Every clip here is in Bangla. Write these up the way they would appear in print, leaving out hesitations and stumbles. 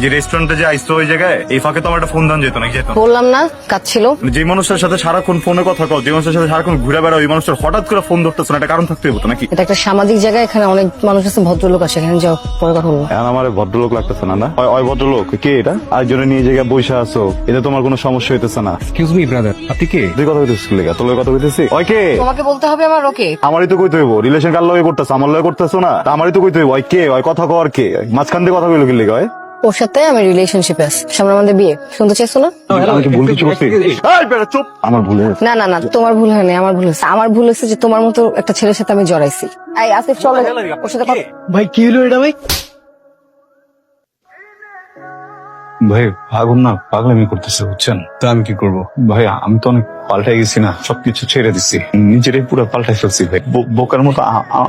যে রেস্টুরেন্টে যে আইসো ওই জায়গায় এই ফাঁকে তো আমার একটা ফোন দান যেত নাকি যেত? বললাম না কাজ ছিল। যে মানুষের সাথে সারাক্ষণ ফোনে কথা কও, যে মানুষের সাথে সারাক্ষণ ঘুরে বেড়াও, ওই মানুষের হঠাৎ করে ফোন ধরতেছ না, একটা কারণ থাকতে হতো নাকি? এটা একটা সামাজিক জায়গা, এখানে অনেক মানুষ আছে, ভদ্রলোক আছে, এখানে যাও পরে কথা বলবো। এখন আমার ভদ্রলোক লাগতেছে না, না ওই ভদ্রলোক কে? এটা আরেকজনে নিয়ে জায়গায় বসে আছো, এটা তোমার কোনো সমস্যা হইতেছে না? এক্সকিউজ মি ব্রাদার, আপনি কে? তুই কথা হইতেছিস লেগা, তোর লগে কথা হইতেছি। ওই কে? তোমাকে বলতে হবে আমার ওকে। আমারই তো কইতে হইব, রিলেশন কার লগে করতেছ, আমার লগে করতেছ না, তা আমারই তো কইতে হইব। ওই কে? ওই কথা কর কে? মাঝখান দিয়ে কথা কইলো কি লেগা? ওর সাথে আমি রিলেশনশিপে আছি, সামনে আমাদের বিয়ে, শুনতে চাইছো না? আমি কি ভুল কিছু করছি? এই বেটা চুপ, আমার ভুল হয়েছে। না না না, তোমার ভুল হয়নি, আমার ভুল হয়েছে। আমার ভুল হয়েছে যে তোমার মতো একটা ছেলের সাথে আমি জড়াইছি। এই আসিফ চলো ওর সাথে কথা। ভাই কি হলো এটা ভাই? ভাই ভাগুন না, পাগলামি করতেছে বুঝছেন? তা আমি কি করবো? ভাই আমি তো অনেক পাল্টাই গেছি না, সবকিছু ছেড়ে দিছি, নিজেরই পুরো পাল্টাই ফেলছি ভাই। বোকার মতো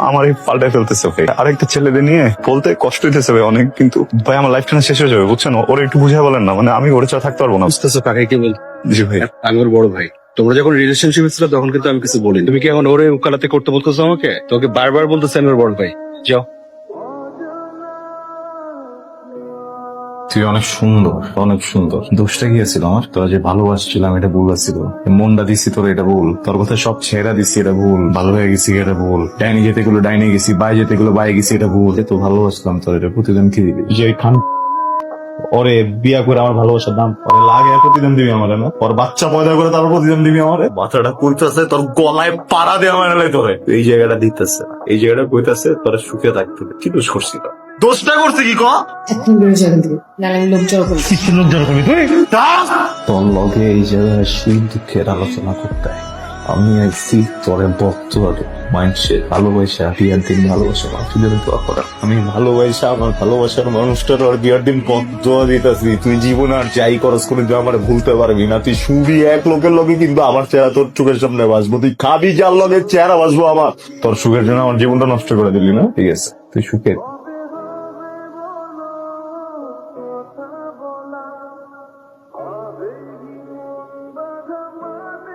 আমারই পাল্টাই ফেলতেছে ভাই। আরেকটা ছেলেদের নিয়ে বলতে কষ্ট হইতেছে ভাই অনেক, কিন্তু ভাই আমার লাইফটা শেষ হয়ে যাবে বুঝছেন? ওরা একটু বুঝাই বলেন না, মানে আমি ওরে ছাড়া থাকতে পারবো না। বুঝতেছো কাকে কি বল? জি ভাই। আমি ওর বড় ভাই। তোমরা যখন রিলেশনশিপে ছিল তখন কিন্তু আমি কিছু বলিনি। তুমি কি এখন ওরে উকালাতে করতে বলতেছো আমাকে? তোকে বারবার বলতেছে আমি ওর বড় ভাই। যাও। তুই অনেক সুন্দর, অনেক সুন্দর। দোষটা গিয়েছিল আমার, তোরা যে ভালোবাসছিলাম এটা ভুল ছিল। মনটা দিছি তোর, এটা ভুল। তোর কথা সব ছেড়া দিছি, এটা ভুল। ভালো হয়ে গেছি, এটা ভুল। ডাইনি যেতে গুলো ডাইনে গেছি, বাই যেতে গুলো বাই গেছি, এটা ভুল। তো ভালোবাসলাম তোর, এটা প্রতিদিন কি দিবি? যে খান ওরে বিয়া করে আমার ভালোবাসার দাম ওরে লাগে, প্রতিদিন দিবি আমার না? ওর বাচ্চা পয়দা করে তারপর প্রতিদিন দিবি আমারে? বাচ্চাটা কইতাছে তোর গলায় পাড়া দিয়ে আমার এলাই তোরে, এই জায়গাটা দিতেছে, এই জায়গাটা কইতাছে তোরা সুখে থাকতে হবে। কি দোষ করছি? দোষটা করছে কি? তোর লগে এই জায়গায় সুখ দুঃখের আলোচনা করতে হয়। আমি আইসি তোরে বক্ত মাইন্ডসে ভালোবাসা বিয়ার দিন ভালোবাসা মানুষদের দোয়া করা। আমি ভালোবাসা আমার ভালোবাসার মানুষটার আর বিয়ার দিন বদ্ধ দিতেছি। তুই জীবন আর যাই করস করে তুই আমার ভুলতে পারবি না। তুই শুবি এক লোকের লগে, কিন্তু আমার চেহারা তোর চোখের সামনে বাসবো। তুই খাবি যার লগে চেহারা বাসবো আমার। তোর সুখের জন্য আমার জীবনটা নষ্ট করে দিলি না? ঠিক আছে, তুই সুখের।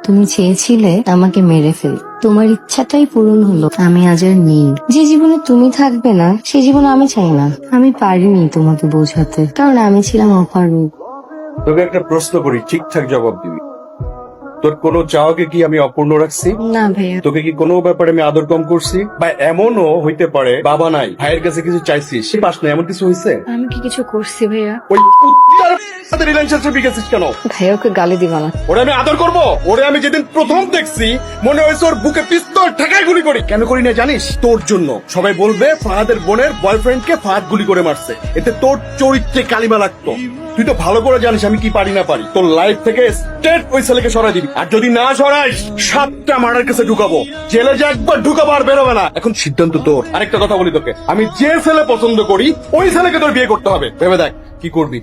তুমি চেয়েছিলে আমাকে মেরে ফেল, তোমার ইচ্ছাটাই পূরণ হলো। আমি আজ আর নেই। যে জীবনে তুমি থাকবে না সে জীবনে আমি চাই না। আমি পারিনি তোমাকে বোঝাতে, কারণ আমি ছিলাম অপারগ। তোকে একটা প্রশ্ন করি, ঠিকঠাক জবাব দিবি। তোর কোনো চাওয়াকে কি আমি অপূর্ণ রাখছি? না ভাইয়া। তোকে কি কোনো ব্যাপারে আমি আদর কম করছি? বা এমনও হইতে পারে বাবা নাই, ভাইয়ের কাছে কিছু চাইছিস, সে পাস না, এমন কিছু হয়েছে? আমি কি কিছু করছি ভাইয়া? ওই কুত্তার সাথে রিলেশনশিপে গেছিস কেন? ভাইয়া ওকে গালি দিবা না। ওরে আমি আদর করবো? ওরে আমি যেদিন প্রথম দেখছি মনে হয়েছে ওর বুকে পিস্তল ঠেকায় গুলি করি। কেন করি না জানিস? তোর জন্য। সবাই বলবে ফাহাদের বোনের বয়ফ্রেন্ডকে ফাহাদ গুলি করে মারছে, এতে তোর চরিত্রে কালিমা লাগতো। তুই তো ভালো করে জানিস আমি কি পারি না পারি। তোর লাইফ থেকে স্ট্রেট ওই ছেলেকে সরাই দিবি, আর যদি না সরাইস 7টা মার্ডার কেসে ঢুকাবো। জেলে যে একবার ঢুকাবো আর বেরোবে না। এখন সিদ্ধান্ত তোর। আরেকটা কথা বলি তোকে, আমি যে ছেলে পছন্দ করি ওই ছেলেকে তোর বিয়ে করতে হবে। ভেবে দেখ কি করবি।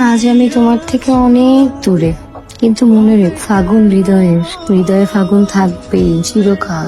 আজ আমি তোমার থেকে অনেক দূরে, কিন্তু মনে রেখ ফাগুন হৃদয়ে ফাগুন থাকবেই চিরকাল।